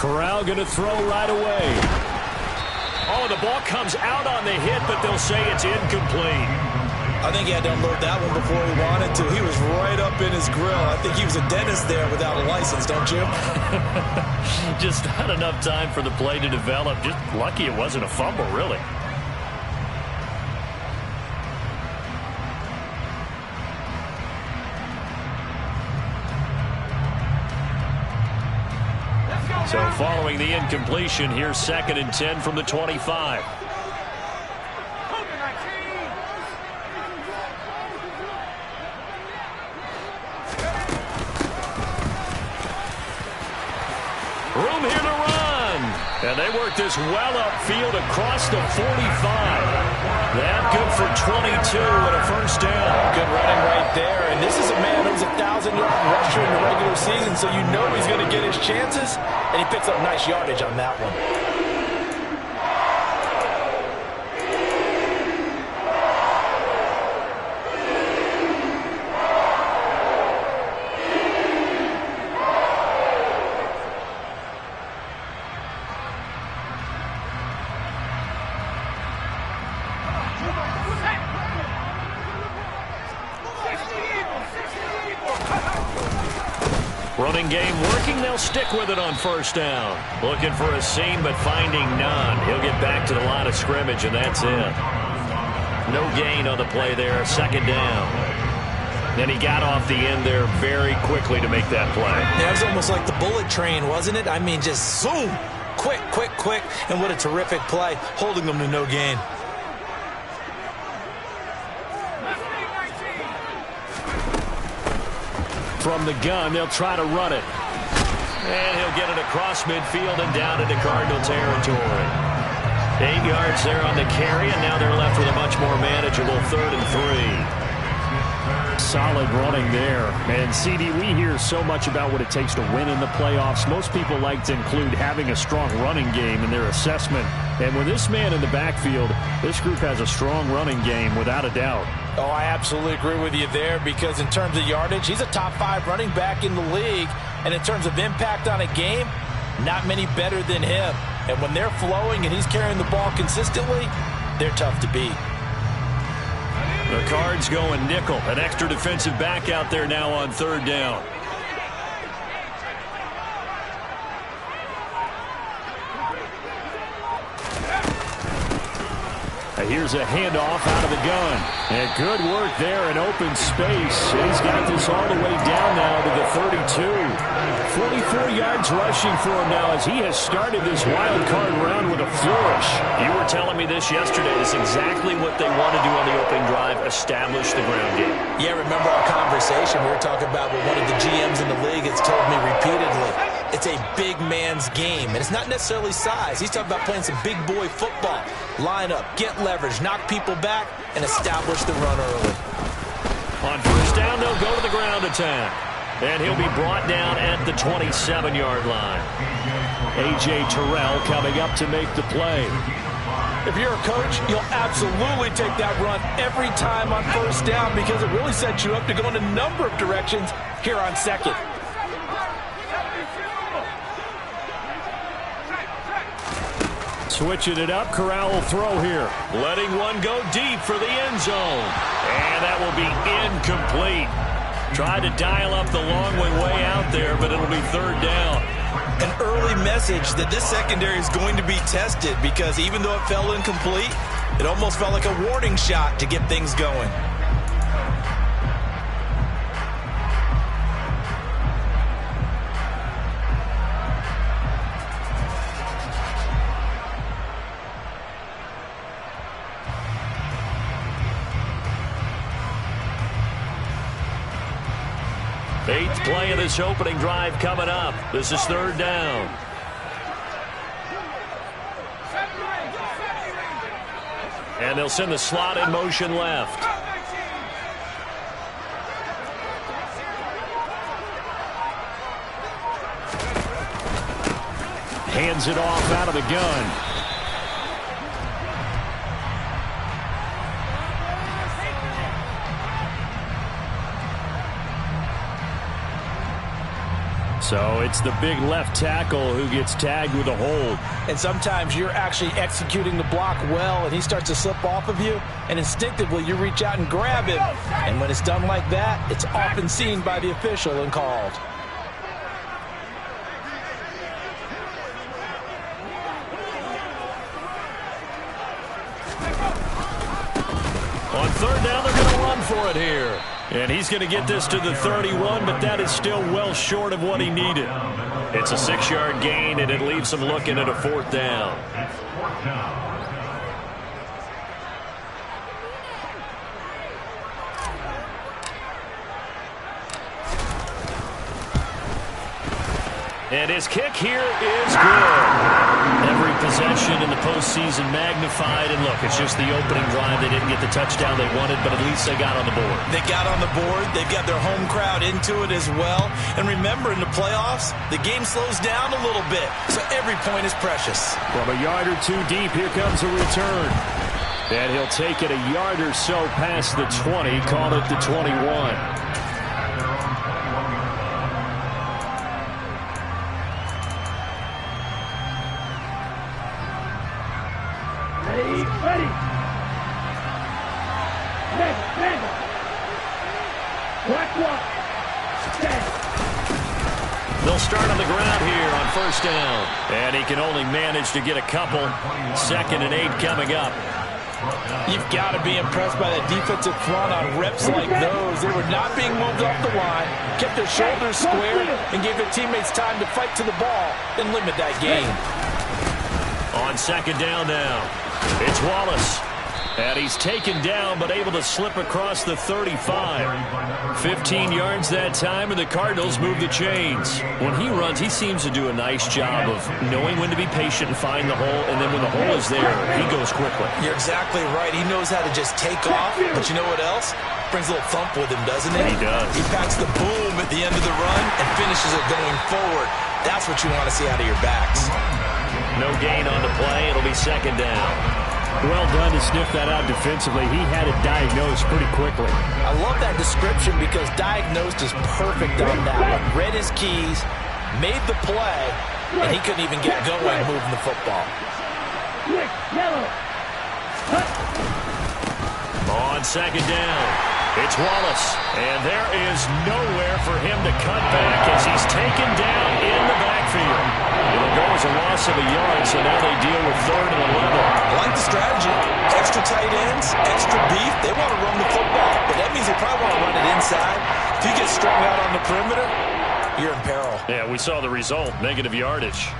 Corral going to throw right away. Oh, the ball comes out on the hit, but they'll say it's incomplete. I think he had to unload that one before he wanted to. He was right up in his grill. I think he was a dentist there without a license, don't you? Just not enough time for the play to develop. Just lucky it wasn't a fumble, really. So following the incompletion, here's 2nd and 10 from the 25. Room here to run. And they work this well upfield across the 45. That good for 22 and a first down. Good running right there. And this is a man who's 1,000-yard rusher in the regular season, so you know he's going to get his chances. And he picks up nice yardage on that one. Running game working. They'll stick with it on first down. Looking for a seam, but finding none. He'll get back to the line of scrimmage, and that's it. No gain on the play there. 2nd down. Then he got off the end there very quickly to make that play. Yeah, it was almost like the bullet train, wasn't it? I mean, just zoom. Quick, quick, quick. And what a terrific play, holding them to no gain. From the gun, they'll try to run it. And he'll get it across midfield and down into Cardinal territory. 8 yards there on the carry, and now they're left with a much more manageable 3rd and 3. Solid running there. And, CD, we hear so much about what it takes to win in the playoffs. Most people like to include having a strong running game in their assessment. And with this man in the backfield, this group has a strong running game without a doubt. Oh, I absolutely agree with you there, because in terms of yardage, he's a top 5 running back in the league. And in terms of impact on a game, not many better than him. And when they're flowing and he's carrying the ball consistently, they're tough to beat. The Cards going nickel. An extra defensive back out there now on 3rd down. Here's a handoff out of the gun. And good work there in open space. He's got this all the way down now to the 32. 44 yards rushing for him now as he has started this wild card round with a flourish. You were telling me this yesterday. This is exactly what they want to do on the opening drive, establish the ground game. Yeah, remember our conversation we were talking about what one of the GMs in the league has told me repeatedly. It's a big man's game, and it's not necessarily size. He's talking about playing some big boy football. Line up, get leverage, knock people back, and establish the run early. On first down, they'll go to the ground attack. And he'll be brought down at the 27-yard line. A.J. Terrell coming up to make the play. If you're a coach, you'll absolutely take that run every time on first down because it really sets you up to go in a number of directions here on 2nd. Switching it up, Corral will throw here. Letting one go deep for the end zone. And that will be incomplete. Tried to dial up the long one way out there, but it'll be 3rd down. An early message that this secondary is going to be tested because even though it fell incomplete, it almost felt like a warning shot to get things going. Eighth play of this opening drive coming up. This is 3rd down. And they'll send the slot in motion left. Hands it off out of the gun. So it's the big left tackle who gets tagged with a hold. And sometimes you're actually executing the block well, and he starts to slip off of you, and instinctively you reach out and grab him. And when it's done like that, it's often seen by the official and called. On third down, they're going to run for it here. And he's going to get this to the 31, but that is still well short of what he needed. It's a 6-yard gain, and it leaves him looking at a 4th down. And his kick here is good. Every possession in the postseason magnified. And look, it's just the opening drive. They didn't get the touchdown they wanted, but at least they got on the board. They got on the board. They've got their home crowd into it as well. And remember, in the playoffs, the game slows down a little bit. So every point is precious. From a yard or two deep, here comes a return. And he'll take it a yard or so past the 20, call it the 21. Ready. Next. Black walk. They'll start on the ground here on first down. And he can only manage to get a couple. 2nd and 8 coming up. You've got to be impressed by that defensive front on reps like those. They were not being moved off the line, kept their shoulders squared, and gave their teammates time to fight to the ball and limit that gain. On 2nd down now, it's Wallace. And he's taken down, but able to slip across the 35. 15 yards that time, and the Cardinals move the chains. When he runs, he seems to do a nice job of knowing when to be patient and find the hole, and then when the hole is there, he goes quickly. You're exactly right. He knows how to just take off, but you know what else? Brings a little thump with him, doesn't he? He does. He packs the boom at the end of the run and finishes it going forward. That's what you want to see out of your backs. No gain on the play. It'll be 2nd down. Well done to sniff that out defensively. He had it diagnosed pretty quickly. I love that description because diagnosed is perfect on that one. Read his keys, made the play, and he couldn't even get going moving the football. On 2nd down, it's Wallace. And there is nowhere for him to cut back as he's taken down in the backfield. It'll go as a loss of a yard, so now they deal with 3rd and 11. I like the strategy. Extra tight ends, extra beef. They want to run the football, but that means they probably want to run it inside. If you get strung out on the perimeter, you're in peril. Yeah, we saw the result, negative yardage.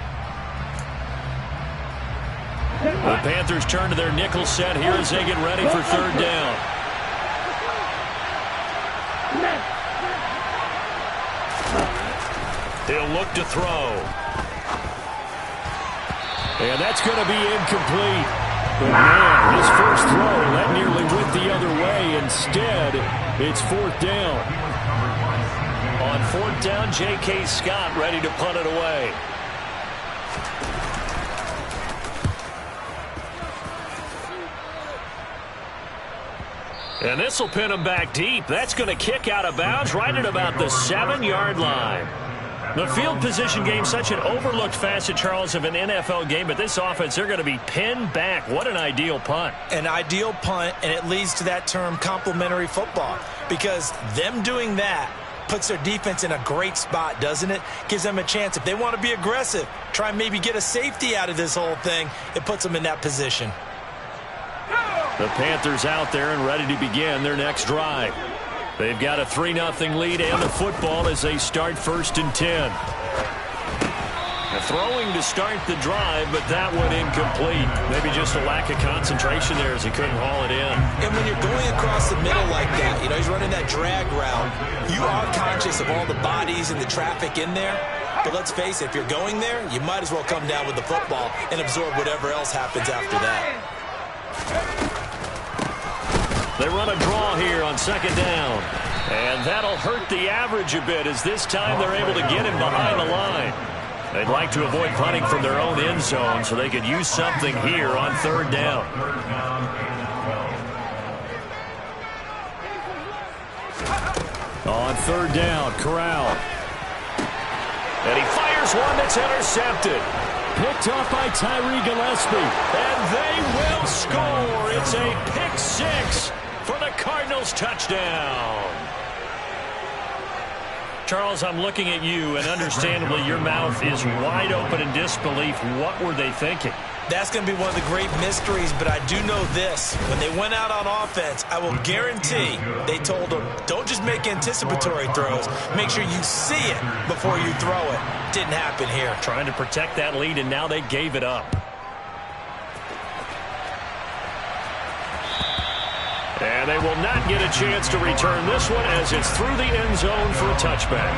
The Panthers turn to their nickel set here as they get ready for 3rd down. He'll look to throw. And that's going to be incomplete. But man, his first throw, that nearly went the other way. Instead, it's 4th down. On 4th down, J.K. Scott ready to punt it away. And this will pin him back deep. That's going to kick out of bounds right at about the 7-yard line. The field position game, such an overlooked facet, Charles, of an NFL game, but this offense, they're going to be pinned back. What an ideal punt. An ideal punt, and it leads to that term complementary football, because them doing that puts their defense in a great spot, doesn't it? Gives them a chance. If they want to be aggressive, try and maybe get a safety out of this whole thing, it puts them in that position. The Panthers out there and ready to begin their next drive. They've got a 3-0 lead and the football as they start 1st and 10. Throwing to start the drive, but that one incomplete. Maybe just a lack of concentration there as he couldn't haul it in. And when you're going across the middle like that, you know, he's running that drag route, you are conscious of all the bodies and the traffic in there. But let's face it, if you're going there, you might as well come down with the football and absorb whatever else happens after that. They run a draw here on 2nd down. And that'll hurt the average a bit as this time they're able to get him behind the line. They'd like to avoid punting from their own end zone so they could use something here on 3rd down. On 3rd down, Corral. And he fires one that's intercepted. Picked off by Tyree Gillespie. And they will score. It's a pick six for the Cardinals touchdown. Charles, I'm looking at you, and understandably your mouth is wide open in disbelief. What were they thinking? That's going to be one of the great mysteries, but I do know this. When they went out on offense, I will guarantee they told them, don't just make anticipatory throws. Make sure you see it before you throw it. Didn't happen here. Trying to protect that lead, and now they gave it up. And they will not get a chance to return this one as it's through the end zone for a touchback.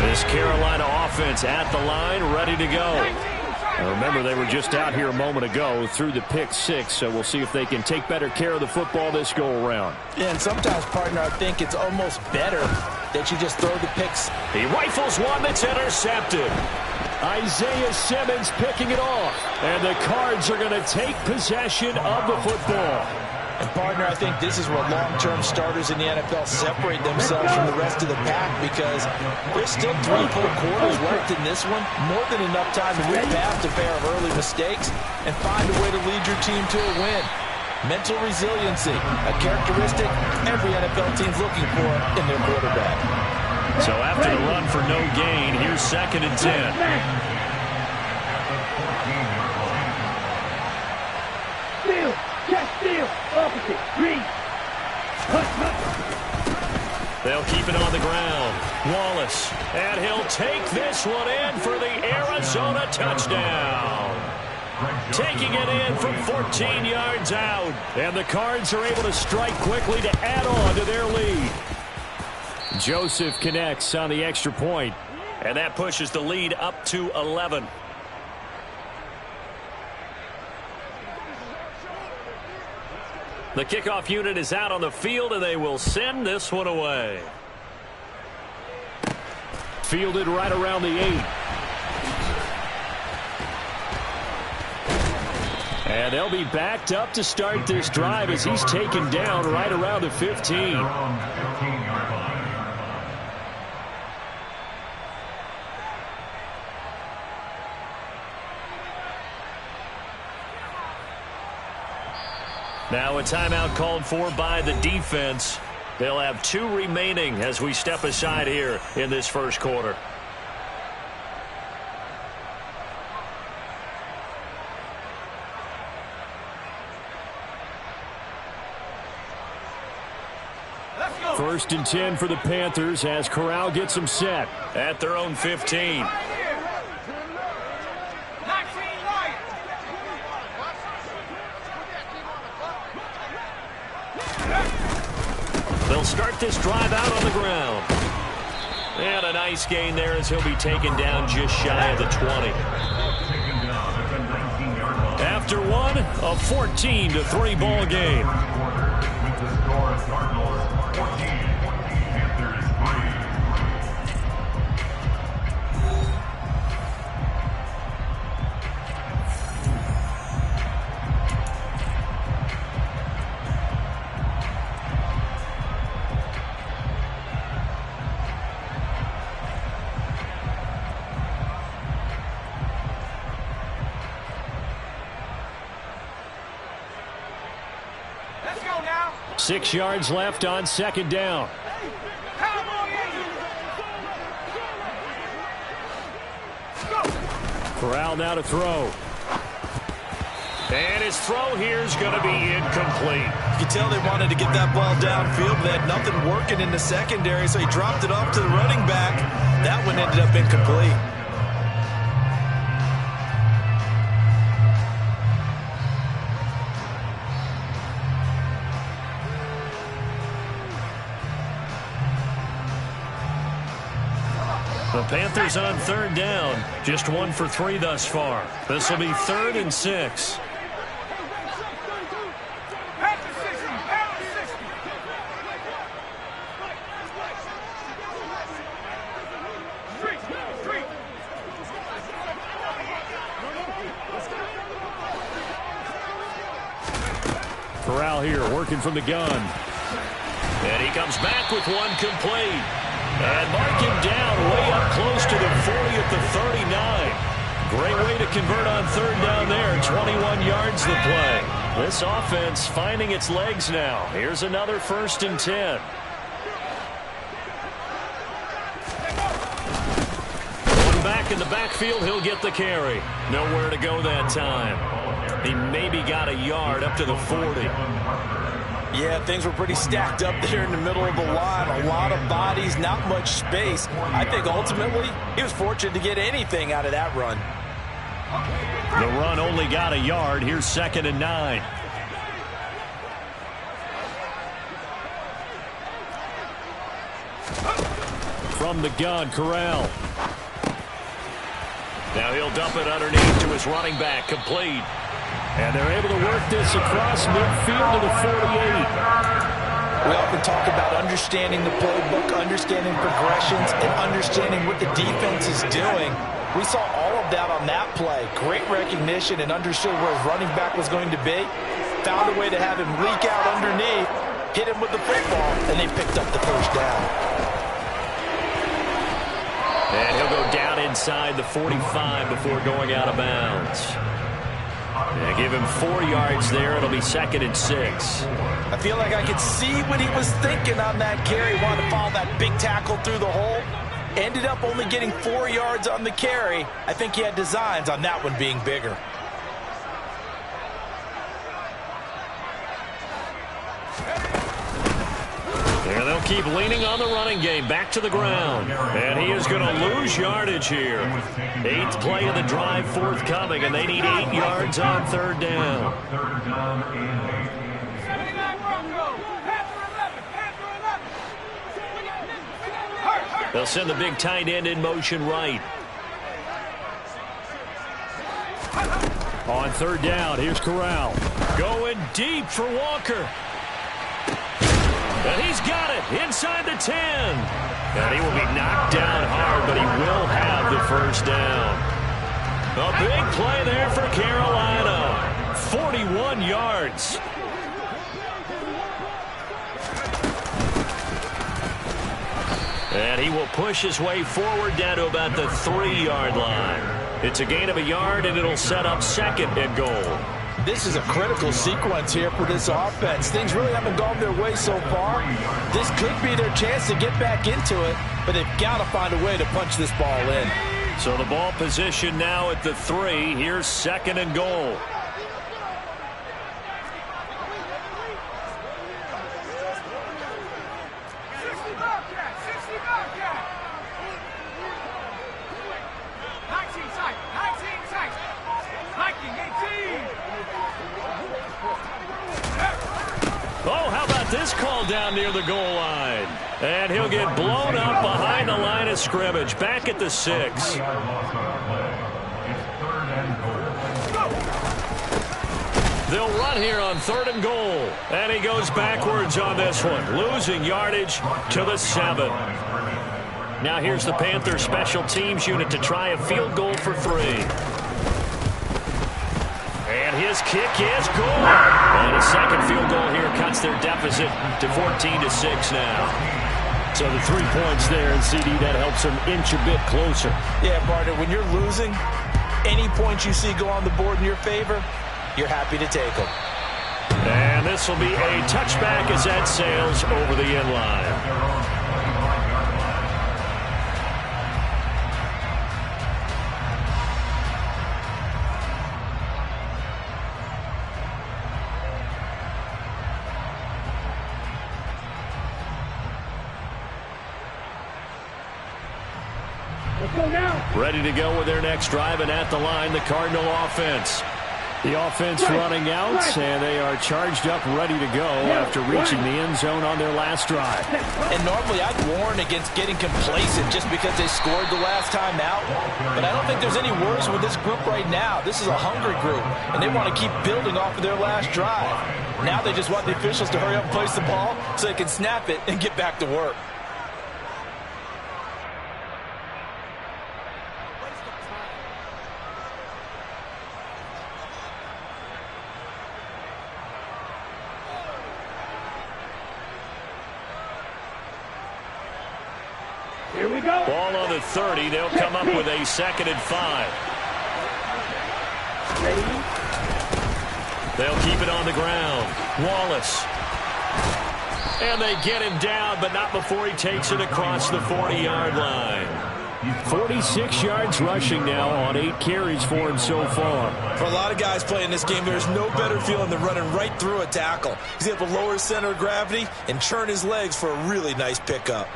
This Carolina offense at the line, ready to go. Now remember, they were just out here a moment ago through the pick six, so we'll see if they can take better care of the football this go-around. Yeah, and sometimes, partner, I think it's almost better that you just throw the picks. He rifles one that's intercepted. Isaiah Simmons picking it off. And the Cards are going to take possession of the football. And, partner, I think this is where long-term starters in the NFL separate themselves from the rest of the pack because there's still 3 full quarters left in this one. More than enough time to move past a pair of early mistakes and find a way to lead your team to a win. Mental resiliency, a characteristic every NFL team's looking for in their quarterback. So after the run for no gain, here's 2nd and 10. They'll keep it on the ground. Wallace, and he'll take this one in for the Arizona touchdown. Taking it in from 14 yards out. And the Cards are able to strike quickly to add on to their lead. Joseph connects on the extra point, and that pushes the lead up to 11. The kickoff unit is out on the field, and they will send this one away. Fielded right around the 8. And they'll be backed up to start this drive as he's taken down right around the 15. Now a timeout called for by the defense. They'll have 2 remaining as we step aside here in this first quarter. First and 10 for the Panthers as Corral gets them set at their own 15. They'll start this drive out on the ground. And a nice gain there as he'll be taken down just shy of the 20. After one, a 14-3 ball game. Let's go now. 6 yards left on 2nd down. Corral now to throw. And his throw here is going to be incomplete. You can tell they wanted to get that ball downfield, but they had nothing working in the secondary, so he dropped it off to the running back. That one ended up incomplete. The Panthers on 3rd down. Just 1 for 3 thus far. This will be 3rd and 6. Corral here working from the gun. And he comes back with one complete. And mark him down way up close to the 40 at the 39. Great way to convert on third down there. 21 yards the play. This offense finding its legs now. Here's another 1st and 10. One back in the backfield. He'll get the carry. Nowhere to go that time. He maybe got a yard up to the 40. Yeah, things were pretty stacked up there in the middle of the line. A lot of bodies, not much space. I think ultimately he was fortunate to get anything out of that run. The run only got a yard. Here's 2nd and 9. From the gun, Corral. Now he'll dump it underneath to his running back, complete. And they're able to work this across midfield to the 48. We often talk about understanding the playbook, understanding progressions, and understanding what the defense is doing. We saw all of that on that play. Great recognition and understood where his running back was going to be. Found a way to have him leak out underneath, hit him with the football, and they picked up the 1st down. And he'll go down inside the 45 before going out of bounds. Yeah, give him 4 yards there. It'll be 2nd and 6. I feel like I could see what he was thinking on that carry. Wanted to follow that big tackle through the hole. Ended up only getting 4 yards on the carry. I think he had designs on that one being bigger. And they'll keep leaning on the running game. Back to the ground. And he is going to lose yardage here. 8th play of the drive forthcoming, and they need 8 yards on 3rd down. They'll send the big tight end in motion right. On 3rd down, here's Corral. Going deep for Walker. And he's got it inside the 10. And he will be knocked down hard, but he will have the 1st down. A big play there for Carolina. 41 yards. And he will push his way forward down to about the 3-yard line. It's a gain of a yard, and it'll set up 2nd and goal. This is a critical sequence here for this offense. Things really haven't gone their way so far. This could be their chance to get back into it, but they've got to find a way to punch this ball in. So the ball position now at the 3. Here's 2nd and goal. This call down near the goal line. And he'll get blown up behind the line of scrimmage. Back at the 6. They'll run here on 3rd and goal. And he goes backwards on this one. Losing yardage to the 7. Now here's the Panthers special teams unit to try a field goal for 3. And his kick is good. And a 2nd field goal here cuts their deficit to 14-6 now. So the 3 points there, and CD, that helps them inch a bit closer. Yeah, partner, when you're losing, any points you see go on the board in your favor, you're happy to take them. And this will be a touchback as that sails over the end line. Ready to go with their next drive, and at the line, the Cardinal offense. The offense running out, and they are charged up, ready to go after reaching the end zone on their last drive. And normally I'd warn against getting complacent just because they scored the last time out. But I don't think there's any worries with this group right now. This is a hungry group, and they want to keep building off of their last drive. Now they just want the officials to hurry up and place the ball so they can snap it and get back to work. Here we go. Ball on the 30. They'll come up with a 2nd and 5. Ready? They'll keep it on the ground. Wallace. And they get him down, but not before he takes it across the 40-yard line. 46 yards rushing now on 8 carries for him so far. For a lot of guys playing this game, there's no better feeling than running right through a tackle. He's able to lower his center of gravity and churn his legs for a really nice pickup.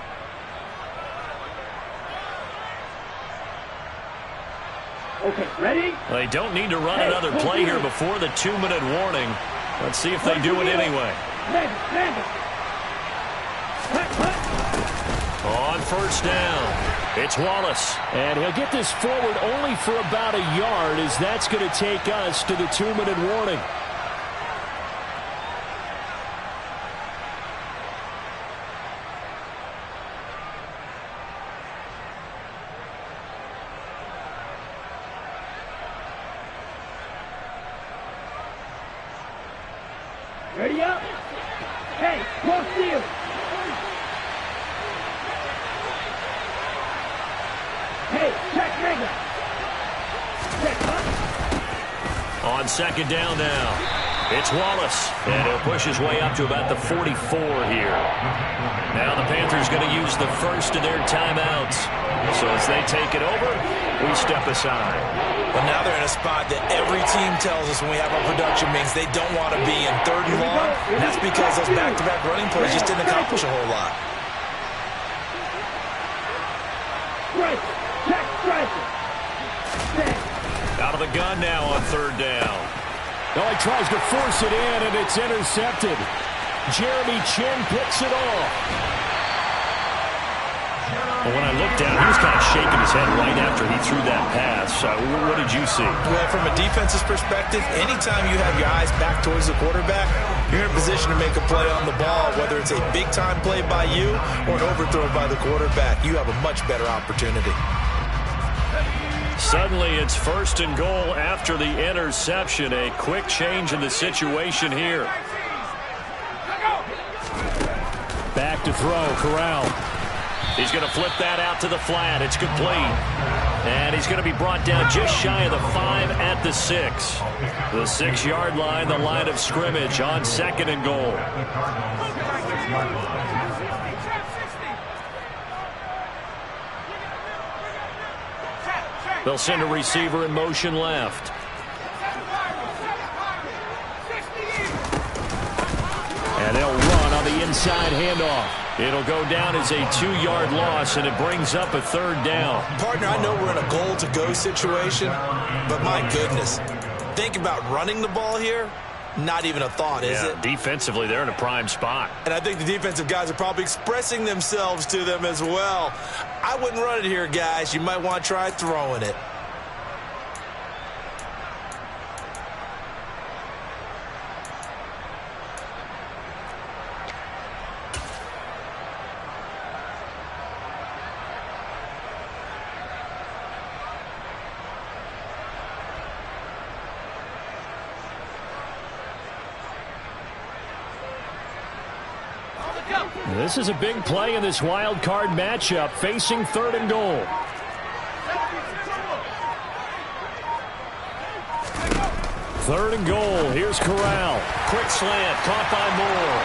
Okay, ready? They don't need to run another play here before the 2-minute warning. Let's see if they do it anyway. On 1st down, it's Wallace. And he'll get this forward only for about a yard, as that's going to take us to the 2-minute warning. Ready up? Hey, close field. Hey, check nigga. Check up. On 2nd down now, it's Wallace. And he'll push his way up to about the 44 here. Now the Panthers going to use the first of their timeouts. So as they take it over, we step aside. But now they're in a spot that every team tells us when we have our production meetings they don't want to be in 3rd and long. And that's because those back-to-back running plays just didn't accomplish a whole lot. Strike. Check striker. Out of the gun now on 3rd down. Oh, he tries to force it in, and it's intercepted. Jeremy Chin picks it off. Well, when I looked down, he was kind of shaking his head right after he threw that pass. What did you see? Well, from a defense's perspective, anytime you have your eyes back towards the quarterback, you're in a position to make a play on the ball, whether it's a big-time play by you or an overthrow by the quarterback. You have a much better opportunity. Suddenly, it's 1st and goal after the interception. A quick change in the situation here. Back to throw, Corral. He's going to flip that out to the flat. It's complete. And he's going to be brought down just shy of the 5 at the 6. The 6-yard line, the line of scrimmage on 2nd and goal. They'll send a receiver in motion left. And they'll run on the inside handoff. It'll go down as a 2-yard loss, and it brings up a 3rd down. Partner, I know we're in a goal-to-go situation, but my goodness, think about running the ball here. Not even a thought, is it? Defensively, they're in a prime spot. And I think the defensive guys are probably expressing themselves to them as well. I wouldn't run it here, guys. You might want to try throwing it. This is a big play in this wild card matchup, facing 3rd and goal. Third and goal. Here's Corral. Quick slant, caught by Moore.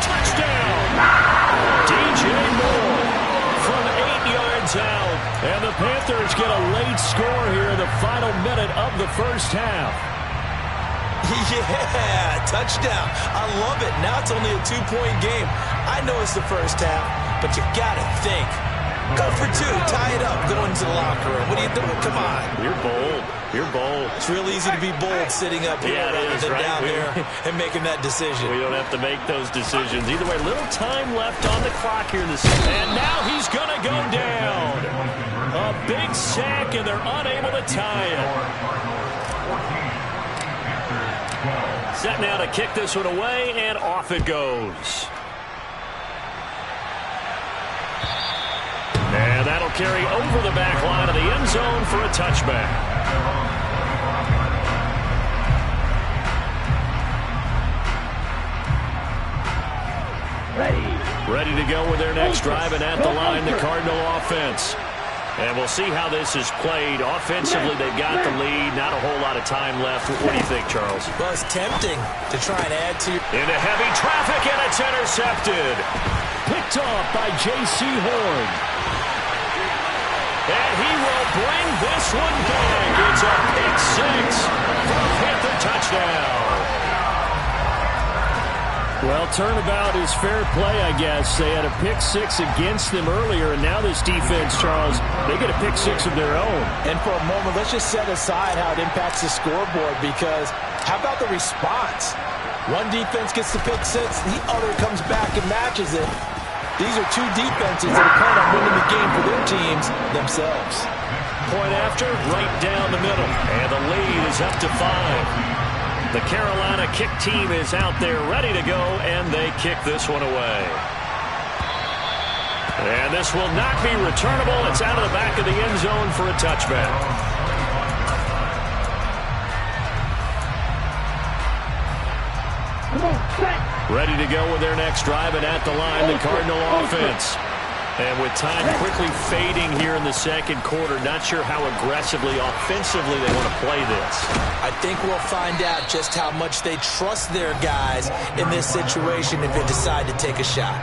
Touchdown! DJ Moore from 8 yards out. And the Panthers get a late score here in the final minute of the 1st half. Yeah, touchdown. I love it. Now it's only a 2-point game. I know it's the 1st half, but you got to think. Go for 2. Tie it up. Go into the locker room. What are you doing? Come on. You're bold. You're bold. It's real easy to be bold sitting up here rather than down there and making that decision. We don't have to make those decisions. Either way, little time left on the clock here in the second. And now he's going to go down. A big sack, and they're unable to tie it. Set now to kick this one away, and off it goes. And that'll carry over the back line of the end zone for a touchback. Ready. Ready to go with their next drive, and at the line, the Cardinal offense. And we'll see how this is played. Offensively, they've got the lead. Not a whole lot of time left. What do you think, Charles? Well, it's tempting to try and add to. Into heavy traffic, and it's intercepted. Picked off by J.C. Horn. And he will bring this one back. It's a pick six for a Panther touchdown. Well, turnabout is fair play, I guess. They had a pick six against them earlier, and now this defense, Charles, they get a pick six of their own. And for a moment, let's just set aside how it impacts the scoreboard, because how about the response? One defense gets the pick six, the other comes back and matches it. These are two defenses that are planning on winning the game for their teams themselves. Point after, right down the middle. And the lead is up to 5. The Carolina kick team is out there ready to go, and they kick this one away. And this will not be returnable. It's out of the back of the end zone for a touchback. Ready to go with their next drive, and at the line, the Cardinal offense. And with time quickly fading here in the second quarter, not sure how aggressively, offensively they want to play this. I think we'll find out just how much they trust their guys in this situation if they decide to take a shot.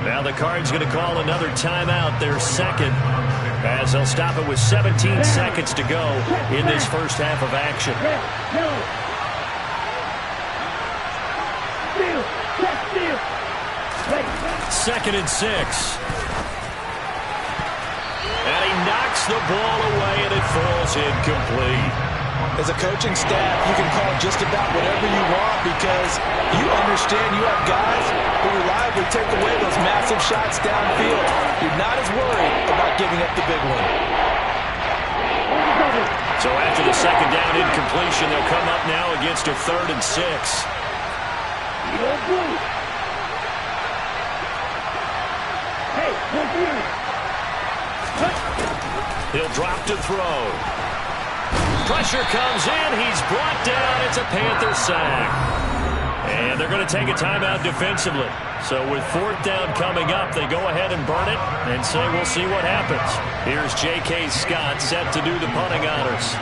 Now the Cards going to call another timeout, their second, as they'll stop it with 17 seconds to go in this first half of action. 2nd and 6. And he knocks the ball away, and it falls incomplete. As a coaching staff, you can call just about whatever you want, because you understand you have guys who reliably take away those massive shots downfield. You're not as worried about giving up the big one. So after the second down incompletion, they'll come up now against a 3rd and 6. He'll drop to throw. Pressure comes in. He's brought down. It's a Panther sack. And they're going to take a timeout defensively. So with 4th down coming up, they go ahead and burn it and say we'll see what happens. Here's J.K. Scott set to do the punting honors.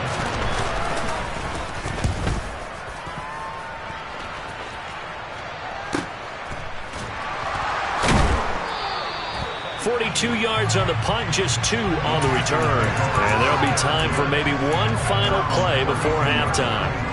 42 yards on the punt, just 2 on the return. And there'll be time for maybe one final play before halftime.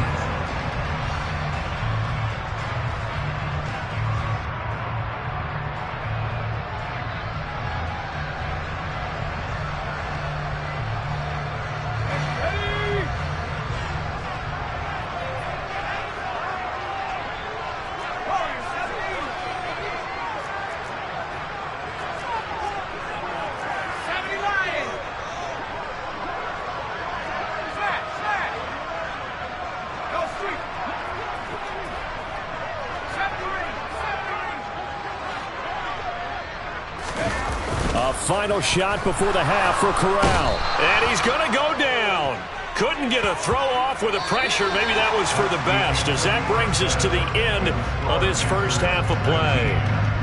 Final shot before the half for Corral. And he's going to go down. Couldn't get a throw off with the pressure. Maybe that was for the best, as that brings us to the end of this first half of play.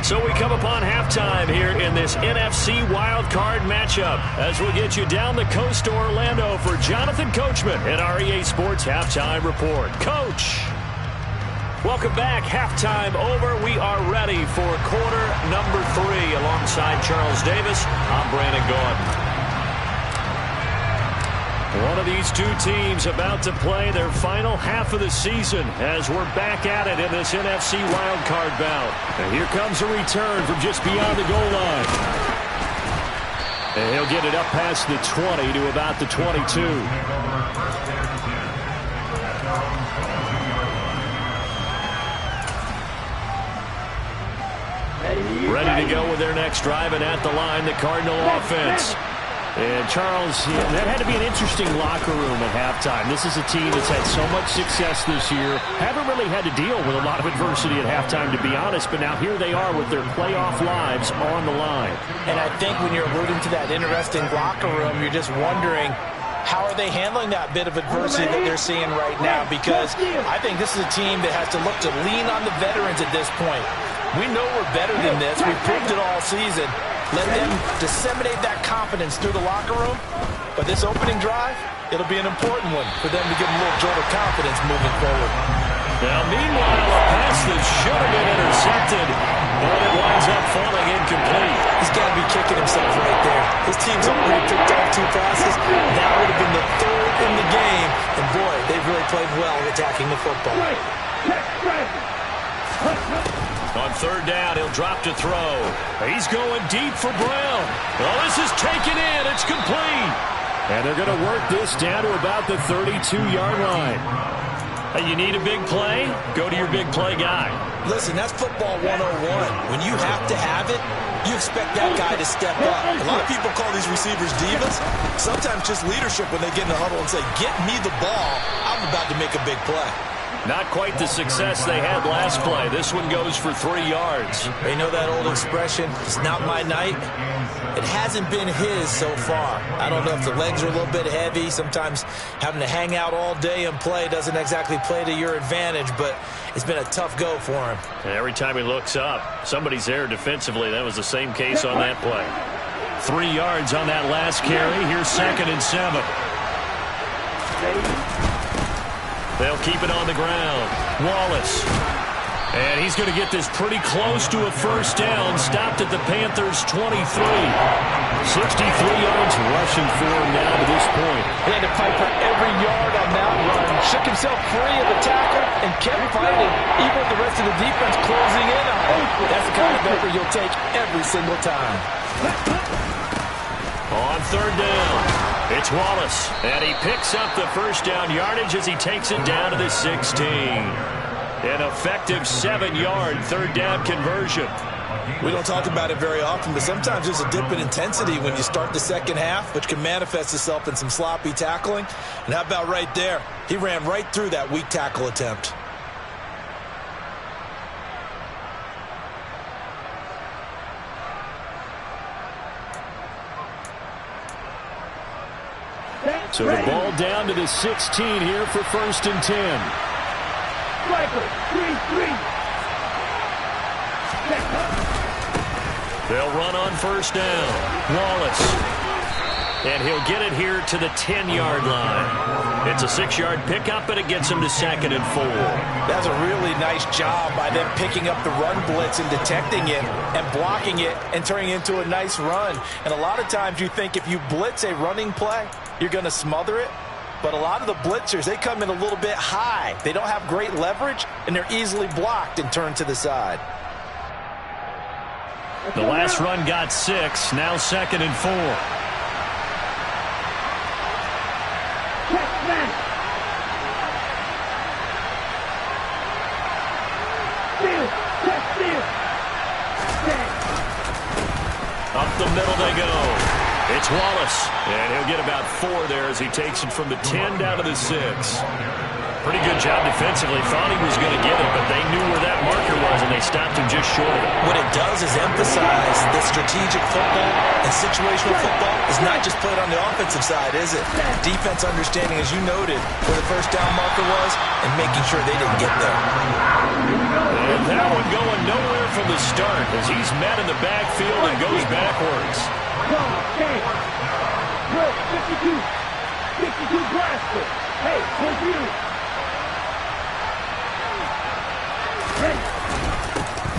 So we come upon halftime here in this NFC wildcard matchup, as we'll get you down the coast to Orlando for Jonathan Coachman at our EA Sports Halftime Report. Coach. Welcome back. Halftime over. We are ready for quarter number 3. Alongside Charles Davis, I'm Brandon Gordon. One of these two teams about to play their final half of the season as we're back at it in this NFC wildcard bout. And here comes a return from just beyond the goal line. And he'll get it up past the 20 to about the 22. Ready to go with their next drive, and at the line, the Cardinal offense. And Charles, that had to be an interesting locker room at halftime. This is a team that's had so much success this year. Haven't really had to deal with a lot of adversity at halftime, to be honest, but now here they are with their playoff lives on the line. And I think when you're alluding to that interesting locker room, you're just wondering how are they handling that bit of adversity that they're seeing right now? Because I think this is a team that has to look to lean on the veterans at this point. We know we're better than this. We've proved it all season. Let them disseminate that confidence through the locker room. But this opening drive, it'll be an important one for them to give them a little jolt of confidence moving forward. Now, meanwhile, a pass that should have been intercepted, but it winds up falling incomplete. He's got to be kicking himself right there. His team's already picked off 2 passes. That would have been the 3rd in the game. And, boy, they've really played well attacking the football. On 3rd down, he'll drop to throw. He's going deep for Brown. Oh, this is taken in. It's complete. And they're going to work this down to about the 32-yard line. Hey, you need a big play? Go to your big play guy. Listen, that's football 101. When you have to have it, you expect that guy to step up. A lot of people call these receivers divas. Sometimes just leadership when they get in the huddle and say, get me the ball. I'm about to make a big play. Not quite the success they had last play. This one goes for 3 yards. You know that old expression, it's not my night? It hasn't been his so far. I don't know if the legs are a little bit heavy. Sometimes having to hang out all day and play doesn't exactly play to your advantage, but it's been a tough go for him. And every time he looks up, somebody's there defensively. That was the same case on that play. 3 yards on that last carry. Here's 2nd and 7. They'll keep it on the ground. Wallace. And he's going to get this pretty close to a 1st down. Stopped at the Panthers' 23. 63 yards rushing for him now to this point. He had to fight for every yard on that run. Shook himself free of the tackle and kept fighting, even with the rest of the defense closing in on him. That's the kind of effort you'll take every single time. On 3rd down, it's Wallace. And he picks up the 1st down yardage as he takes it down to the 16. An effective 7-yard 3rd down conversion. We don't talk about it very often, but sometimes there's a dip in intensity when you start the second half, which can manifest itself in some sloppy tackling. And how about right there? He ran right through that weak tackle attempt. So the ball down to the 16 here for 1st and 10. Striker, 3-3. They'll run on 1st down. Wallace. And he'll get it here to the 10-yard line. It's a 6-yard pickup, and it gets him to 2nd and 4. That's a really nice job by them picking up the run blitz and detecting it and blocking it and turning it into a nice run. And a lot of times you think if you blitz a running play, you're going to smother it. But a lot of the blitzers, they come in a little bit high. They don't have great leverage, and they're easily blocked and turned to the side. The last run got 6, now 2nd and 4. Up the middle they go. It's Wallace, and he'll get about 4 there as he takes it from the 10 down to the 6. Pretty good job defensively. Thought he was going to get it, but they knew where that marker was, and they stopped him just short of it. What it does is emphasize that strategic football and situational football is not just played on the offensive side, is it? Defense understanding, as you noted, where the 1st down marker was and making sure they didn't get there. And that one going nowhere from the start as he's met in the backfield and goes backwards. 52 blaster. Hey, who's you?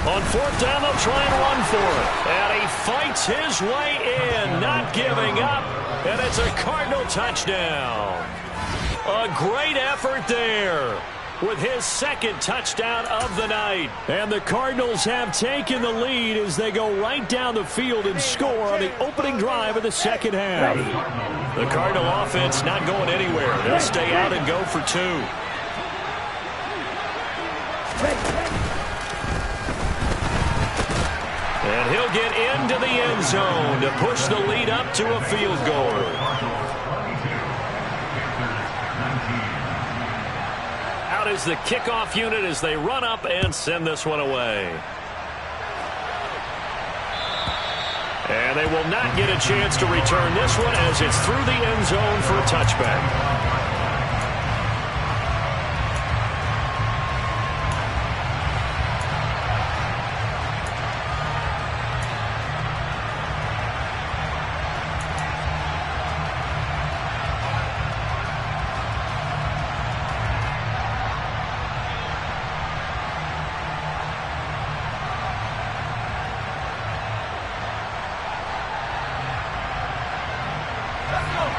On 4th down, they'll try and run for it. And he fights his way in, not giving up. And it's a Cardinal touchdown. A great effort there with his 2nd touchdown of the night. And the Cardinals have taken the lead as they go right down the field and score on the opening drive of the 2nd half. The Cardinal offense not going anywhere. They'll stay out and go for 2. And he'll get into the end zone to push the lead up to a field goal. Out is the kickoff unit as they run up and send this one away. And they will not get a chance to return this one as it's through the end zone for a touchback.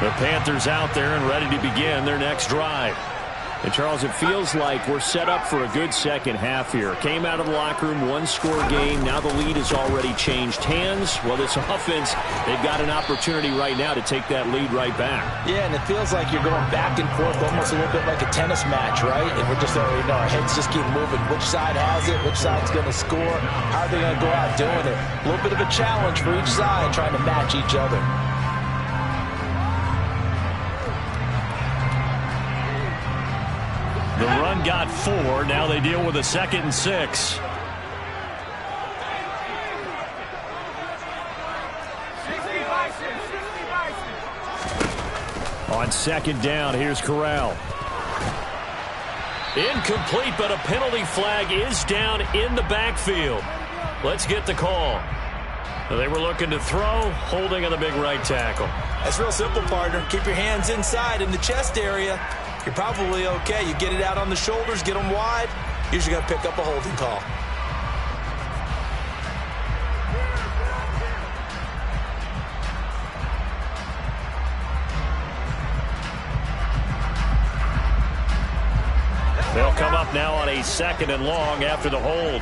The Panthers out there and ready to begin their next drive. And, Charles, it feels like we're set up for a good second half here. Came out of the locker room, one-score game. Now the lead has already changed hands. Well, this offense, they've got an opportunity right now to take that lead right back. Yeah, and it feels like you're going back and forth almost a little bit like a tennis match, right? And we're just already know our heads just keep moving. Which side has it? Which side's going to score? How are they going to go out doing it? A little bit of a challenge for each side trying to match each other. The run got 4. Now they deal with a 2nd and 6. On 2nd down, here's Corral. Incomplete, but a penalty flag is down in the backfield. Let's get the call. They were looking to throw, holding on the big right tackle. That's real simple, partner. Keep your hands inside in the chest area. You're probably okay. You get it out on the shoulders, get them wide. Usually going to pick up a holding call. They'll come up now on a 2nd and long after the hold.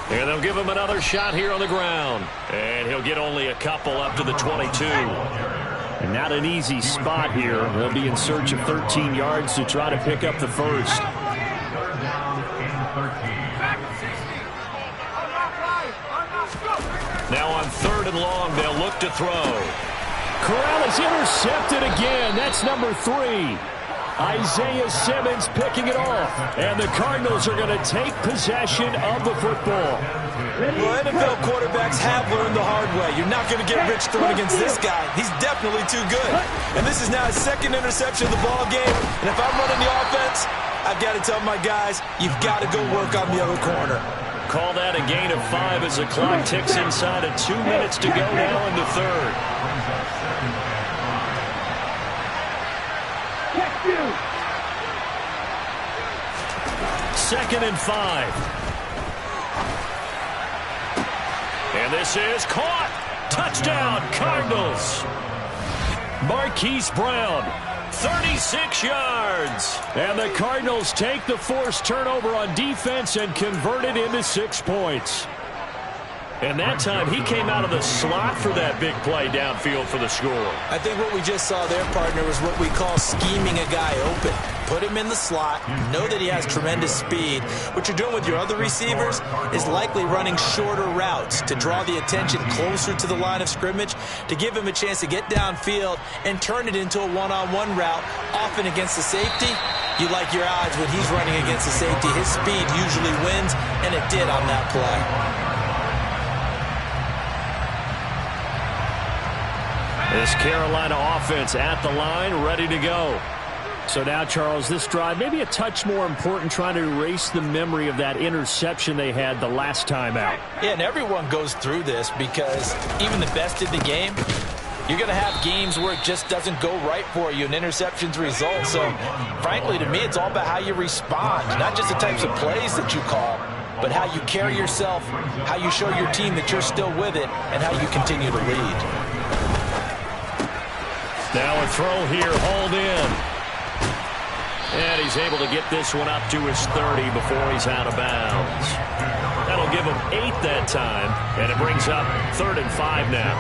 And they'll give him another shot here on the ground. And he'll get only a couple up to the 22. And not an easy spot here. They'll be in search of 13 yards to try to pick up the first. Now on 3rd and long, they'll look to throw. Corral is intercepted again. That's number 3. Isaiah Simmons picking it off. And the Cardinals are going to take possession of the football. Well, NFL quarterbacks have learned the hard way. You're not going to get rich throwing against this guy. He's definitely too good. And this is now his 2nd interception of the ball game. And if I'm running the offense, I've got to tell my guys, you've got to go work on the other corner. Call that a gain of 5 as the clock ticks inside of 2 minutes to go now in the 3rd. 2nd and 5. And this is caught. Touchdown, Cardinals. Marquise Brown, 36 yards. And the Cardinals take the forced turnover on defense and convert it into 6 points. And that time, he came out of the slot for that big play downfield for the score. I think what we just saw there, partner, was what we call scheming a guy open. Put him in the slot, know that he has tremendous speed. What you're doing with your other receivers is likely running shorter routes to draw the attention closer to the line of scrimmage, to give him a chance to get downfield and turn it into a one-on-one route, often against the safety. You like your odds when he's running against the safety. His speed usually wins, and it did on that play. This Carolina offense at the line, ready to go. So now, Charles, this drive maybe a touch more important, trying to erase the memory of that interception they had the last time out. Yeah, and everyone goes through this because even the best in the game, you're going to have games where it just doesn't go right for you, and interceptions result. So, frankly, to me, it's all about how you respond, not just the types of plays that you call, but how you carry yourself, how you show your team that you're still with it, and how you continue to lead. Now a throw here, hauled in. And he's able to get this one up to his 30 before he's out of bounds. That'll give him 8 that time, and it brings up 3rd and 5 now.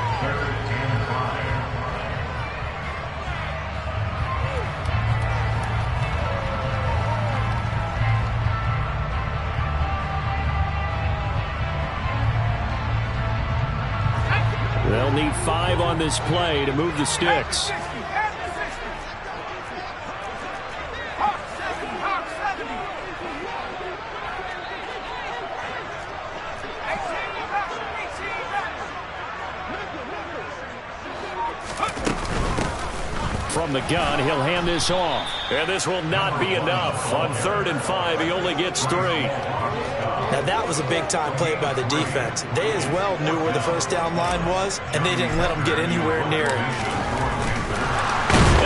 need 5 on this play to move the sticks. From the gun, he'll hand this off. And this will not be enough. On 3rd and 5, he only gets 3. Now that was a big-time play by the defense. They as well knew where the first down line was, and they didn't let them get anywhere near it.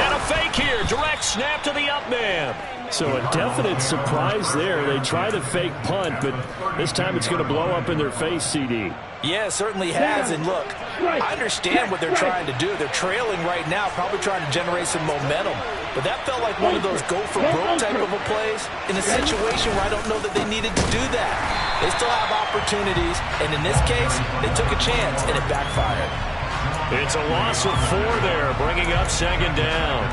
And a fake here. Direct snap to the up man. So a definite surprise there. They try the fake punt, but this time it's going to blow up in their face, CD. Yeah, it certainly has. And look, I understand what they're trying to do. They're trailing right now, probably trying to generate some momentum. But that felt like one of those go-for-broke type of a plays in a situation where I don't know that they needed to do that. They still have opportunities, and in this case, they took a chance, and it backfired. It's a loss of 4 there, bringing up 2nd down.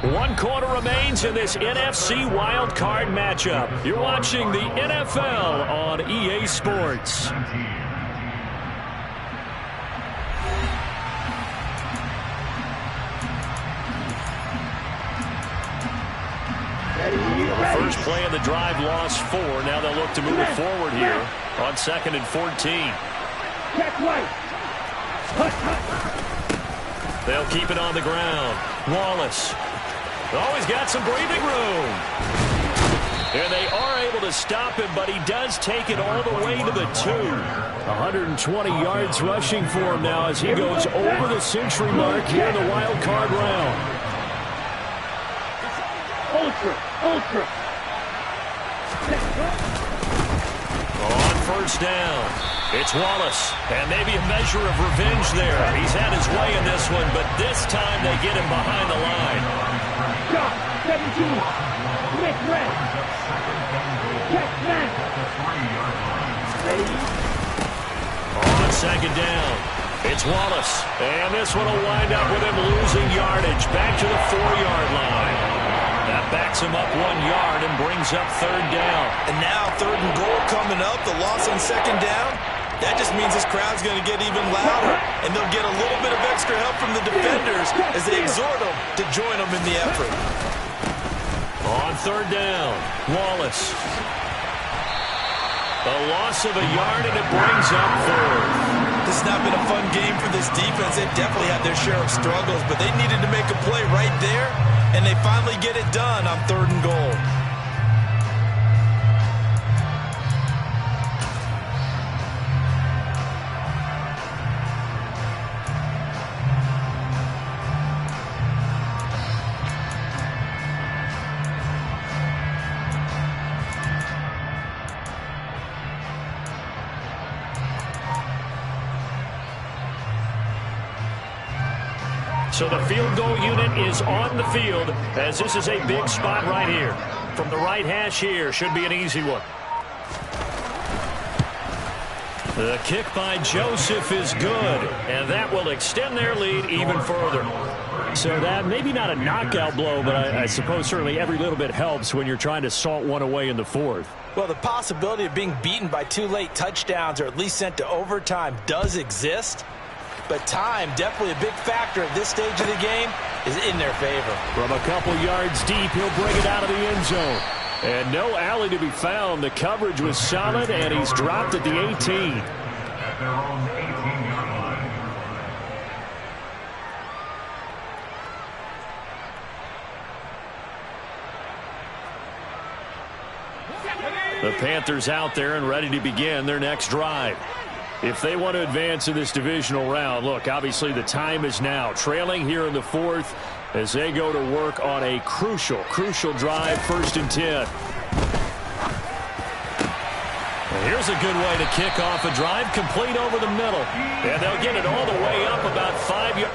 1 quarter remains in this NFC wildcard matchup. You're watching the NFL on EA Sports. First play of the drive, lost 4. Now they'll look to move it forward here on 2nd and 14. They'll keep it on the ground. Wallace. Oh, he's got some breathing room. And they are able to stop him, but he does take it all the way to the 2. 120 yards rushing for him now as he goes over the century mark here in the wild card round. Ultra. On 1st down, it's Wallace. And maybe a measure of revenge there. He's had his way in this one, but this time they get him behind the line. 17. Make red. Check man. On 2nd down, it's Wallace. And this one will wind up with him losing yardage. Back to the 4-yard line. That backs him up 1 yard and brings up 3rd down. And now 3rd and goal coming up. The loss on 2nd down. That just means this crowd's going to get even louder. And they'll get a little bit of extra help from the defenders as they exhort them to join them in the effort. On 3rd down, Wallace. A loss of a yard, and it brings up 4th. This has not been a fun game for this defense. They definitely had their share of struggles, but they needed to make a play right there, and they finally get it done on 3rd and goal. So the field goal unit is on the field as this is a big spot right here. From the right hash here, should be an easy one. The kick by Joseph is good, and that will extend their lead even further. So that maybe not a knockout blow, but I suppose certainly every little bit helps when you're trying to salt one away in the 4th. Well, the possibility of being beaten by 2 late touchdowns or at least sent to overtime does exist. But time, definitely a big factor at this stage of the game, is in their favor. From a couple yards deep, he'll bring it out of the end zone. And no alley to be found. The coverage was solid, and he's dropped at the 18. The Panthers out there and ready to begin their next drive. If they want to advance in this divisional round, look, obviously the time is now. Trailing here in the 4th as they go to work on a crucial drive, 1st and 10. And here's a good way to kick off a drive, complete over the middle. And they'll get it all the way up about 5 yards.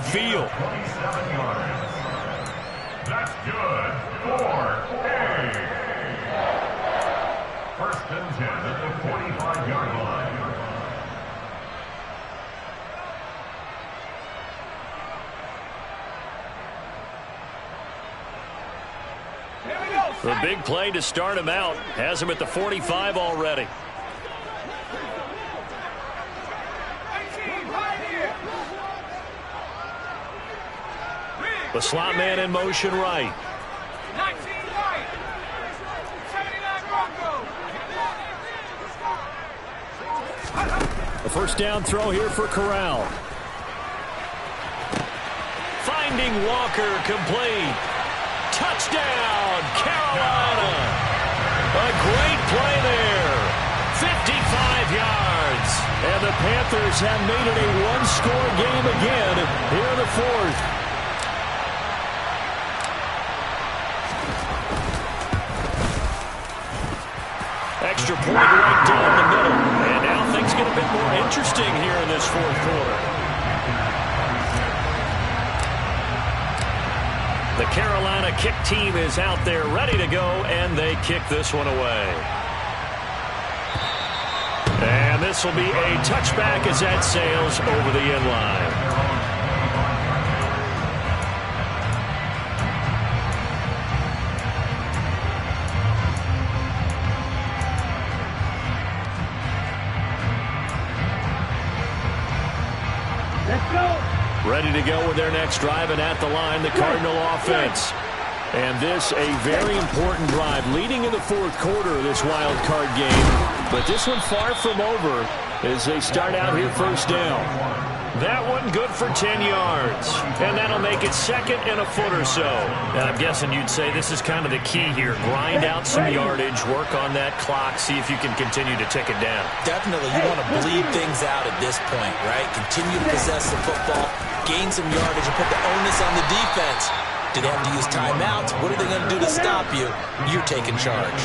midfield. That's good. 4-8. First and 10 at the 45-yard line. The big play to start him out has him at the 45 already. The slot man in motion right. 19 right. 79 Broncos. A first down throw here for Corral. Finding Walker, complete. Touchdown, Carolina. A great play there. 55 yards. And the Panthers have made it a one-score game again here in the fourth. Extra point right down the middle. And now things get a bit more interesting here in this fourth quarter. The Carolina kick team is out there ready to go, and they kick this one away. And this will be a touchback as that sails over the end line. Ready to go with their next drive, and at the line, the Cardinal offense. And this a very important drive leading in the fourth quarter of this wild card game. But this one far from over as they start out here first down. That one good for 10 yards. And that'll make it second and a foot or so. And I'm guessing you'd say this is kind of the key here. Grind out some yardage, work on that clock, see if you can continue to tick it down. Definitely, you want to bleed things out at this point, right? Continue to possess the football, gain some yardage, and put the onus on the defense. Do they have to use timeouts? What are they going to do to stop you? You're taking charge.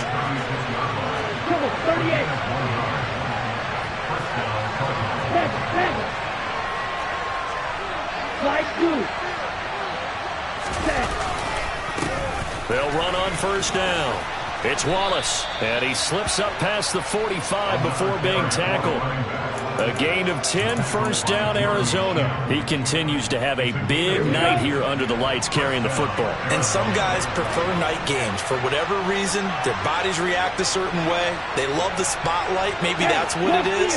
38. They'll run on first down. It's Wallace, and he slips up past the 45 before being tackled. A gain of 10, first down, Arizona. He continues to have a big night here under the lights carrying the football. And some guys prefer night games. For whatever reason, their bodies react a certain way. They love the spotlight. Maybe that's what it is.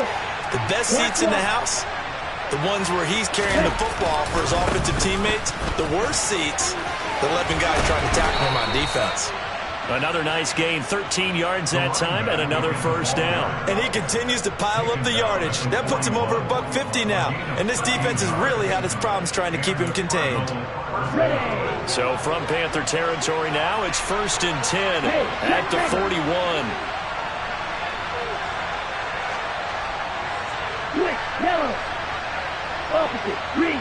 The best seats in the house, the ones where he's carrying the football for his offensive teammates. The worst seats, the 11 guys trying to tackle him on defense. Another nice gain, 13 yards that time, and another first down. And he continues to pile up the yardage. That puts him over $150 now. And this defense has really had its problems trying to keep him contained. So from Panther territory now, it's first and 10 at the 41. Switch, yellow. Opposite, green.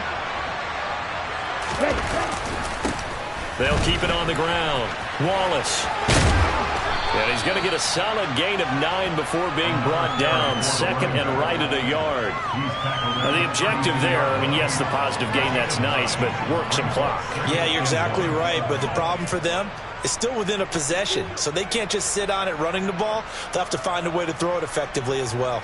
Ready. They'll keep it on the ground. Wallace. And he's going to get a solid gain of 9 before being brought down. Second and right at a yard. Now the objective there, I mean, yes, the positive gain, that's nice, but work some clock. Yeah, you're exactly right, but the problem for them is still within a possession. So they can't just sit on it running the ball. They'll have to find a way to throw it effectively as well.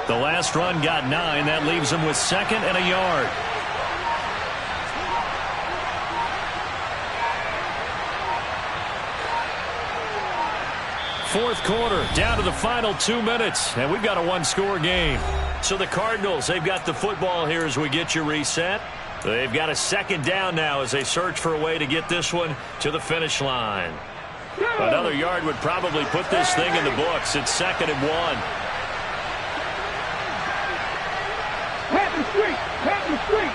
The last run got 9. That leaves him with second and a yard. Fourth quarter, down to the final 2 minutes, and we've got a one-score game. So the Cardinals, they've got the football here as we get you reset. They've got a second down now as they search for a way to get this one to the finish line. Another yard would probably put this thing in the books. It's second and 1. Patton Street! Patton Street!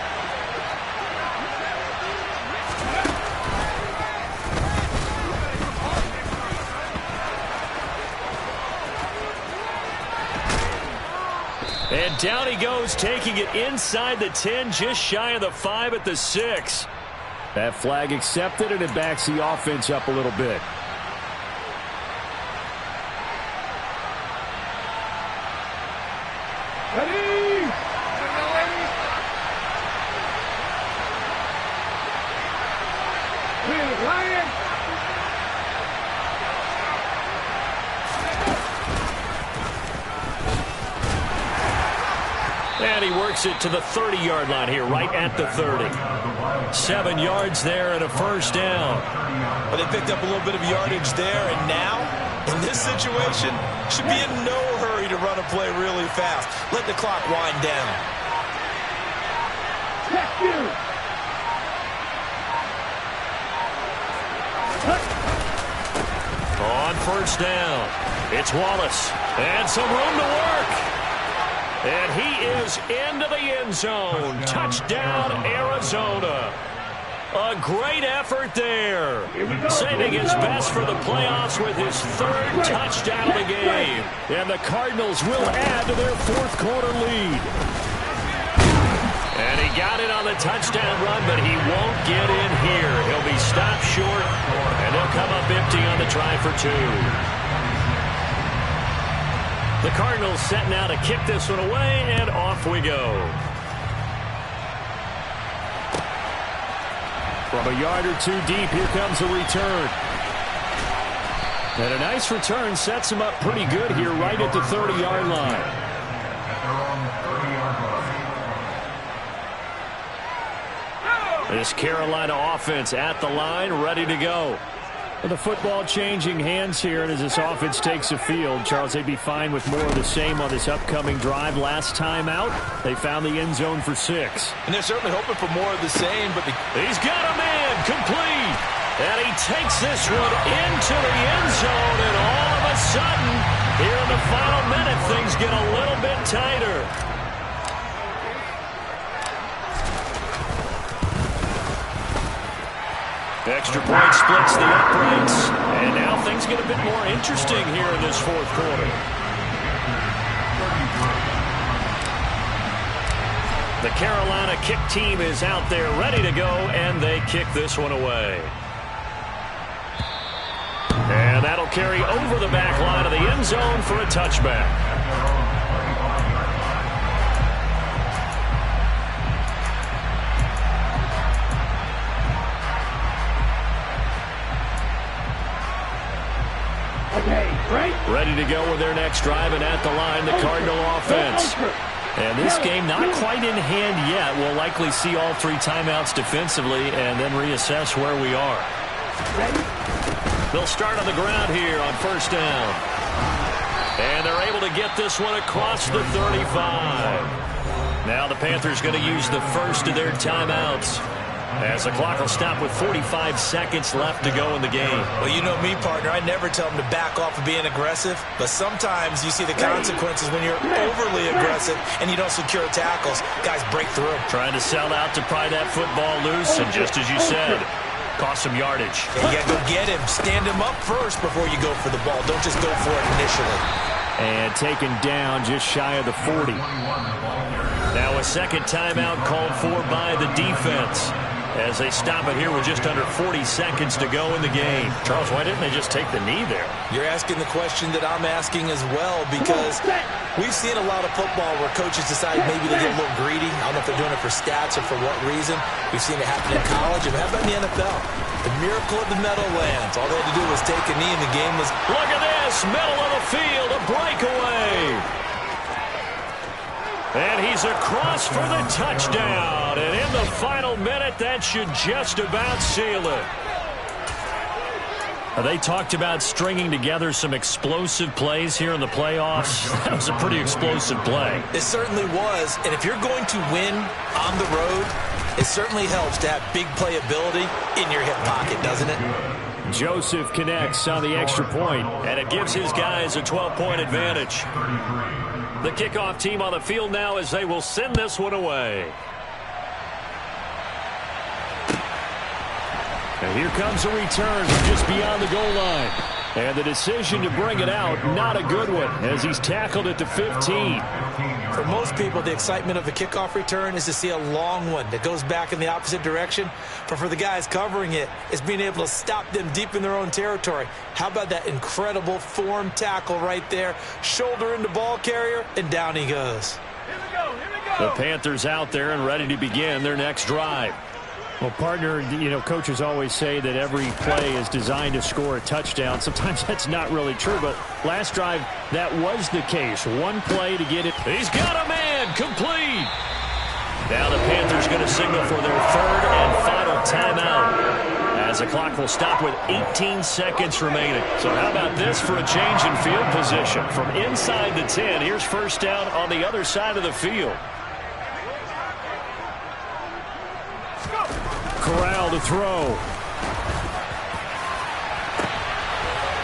Down he goes, taking it inside the 10, just shy of the 5 at the 6. That flag accepted, and it backs the offense up a little bit. Ready? Clear, Ryan. And he works it to the 30-yard line here, right at the 30. 7 yards there and a first down. Well, they picked up a little bit of yardage there, and now, in this situation, should be in no hurry to run a play really fast. Let the clock wind down. Check you. On first down, it's Wallace. And some room to work. And he is into the end zone. Touchdown, Arizona. A great effort there. Saving his best for the playoffs with his 3rd touchdown of the game. And the Cardinals will add to their 4th quarter lead. And he got it on the touchdown run, but he won't get in here. He'll be stopped short, and he'll come up empty on the try for 2. The Cardinals set now to kick this one away, and off we go. From a yard or 2 deep, here comes a return. And a nice return sets him up pretty good here right at the 30-yard line. This Carolina offense at the line, ready to go. The football changing hands here, and as this offense takes the field, Charles, they'd be fine with more of the same on this upcoming drive. Last time out, they found the end zone for 6. And they're certainly hoping for more of the same, but He's got a man complete. And he takes this one into the end zone, and all of a sudden, here in the final minute, things get a little bit tighter. Extra point splits the uprights, and now things get a bit more interesting here in this 4th quarter. The Carolina kick team is out there ready to go, and they kick this one away. And that'll carry over the back line of the end zone for a touchback. Ready to go with their next drive, and at the line, the Cardinal offense. And this game not quite in hand yet. We'll likely see all 3 timeouts defensively and then reassess where we are. They'll start on the ground here on first down. And they're able to get this one across the 35. Now the Panthers going to use the first of their timeouts, as the clock will stop with 45 seconds left to go in the game. Well, you know me, partner. I never tell them to back off of being aggressive, but sometimes you see the consequences when you're overly aggressive and you don't secure tackles. Guys break through. Trying to sell out to pry that football loose, and just as you said, cost some yardage. Yeah, you got to go get him. Stand him up first before you go for the ball. Don't just go for it initially. And taken down just shy of the 40. Now a second timeout called for by the defense, as they stop it here with just under 40 seconds to go in the game. Charles, why didn't they just take the knee there? You're asking the question that I'm asking as well, because we've seen a lot of football where coaches decide maybe to get a little greedy. I don't know if they're doing it for stats or for what reason. We've seen it happen in college. And how about in the NFL? The miracle of the Meadowlands. All they had to do was take a knee, and the game was... Look at this, middle of the field, a breakaway. And he's across for the touchdown. And in the final minute, that should just about seal it. They talked about stringing together some explosive plays here in the playoffs. That was a pretty explosive play. It certainly was. And if you're going to win on the road, it certainly helps to have big playability in your hip pocket, doesn't it? Joseph connects on the extra point. And it gives his guys a 12-point advantage. The kickoff team on the field now as they will send this one away. And here comes a return from just beyond the goal line. And the decision to bring it out, not a good one, as he's tackled at the 15. For most people, the excitement of a kickoff return is to see a long one that goes back in the opposite direction. But for the guys covering it, it's being able to stop them deep in their own territory. How about that incredible form tackle right there? Shoulder into ball carrier, and down he goes. Here we go, here we go. The Panthers out there and ready to begin their next drive. Well, partner, coaches always say that every play is designed to score a touchdown. Sometimes that's not really true, but last drive, that was the case. One play to get it. He's got a man, complete. Now the Panthers going to signal for their third and final timeout, as the clock will stop with 18 seconds remaining. So how about this for a change in field position? From inside the 10, here's first down on the other side of the field. Corral to throw.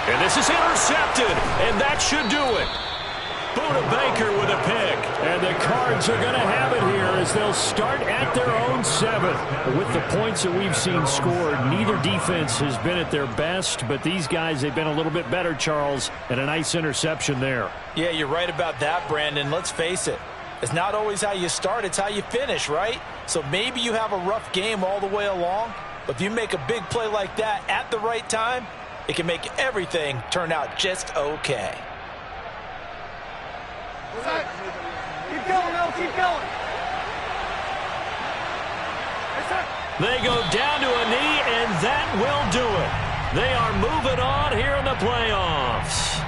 And this is intercepted, and that should do it. Buda Baker with a pick. And the Cards are going to have it here as they'll start at their own 7. With the points that we've seen scored, neither defense has been at their best, but these guys, they've been a little bit better, Charles, and a nice interception there. Yeah, you're right about that, Brandon. Let's face it. It's not always how you start, it's how you finish, right? So maybe you have a rough game all the way along, but if you make a big play like that at the right time, it can make everything turn out just okay. Keep going, Mel, keep going. They go down to a knee, and that will do it. They are moving on here in the playoffs.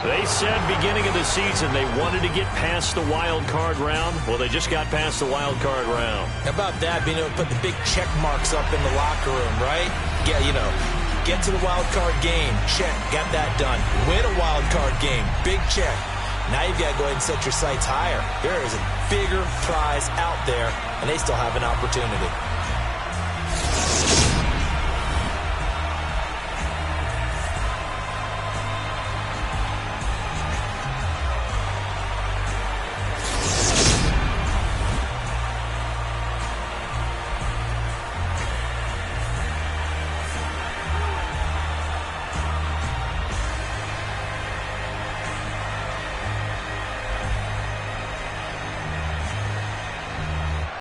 They said beginning of the season they wanted to get past the wild card round. Well, they just got past the wild card round. How about that, being able to put the big check marks up in the locker room, right? Yeah, get to the wild card game, check, got that done. Win a wild card game, big check. Now you've got to go ahead and set your sights higher. There is a bigger prize out there, and they still have an opportunity.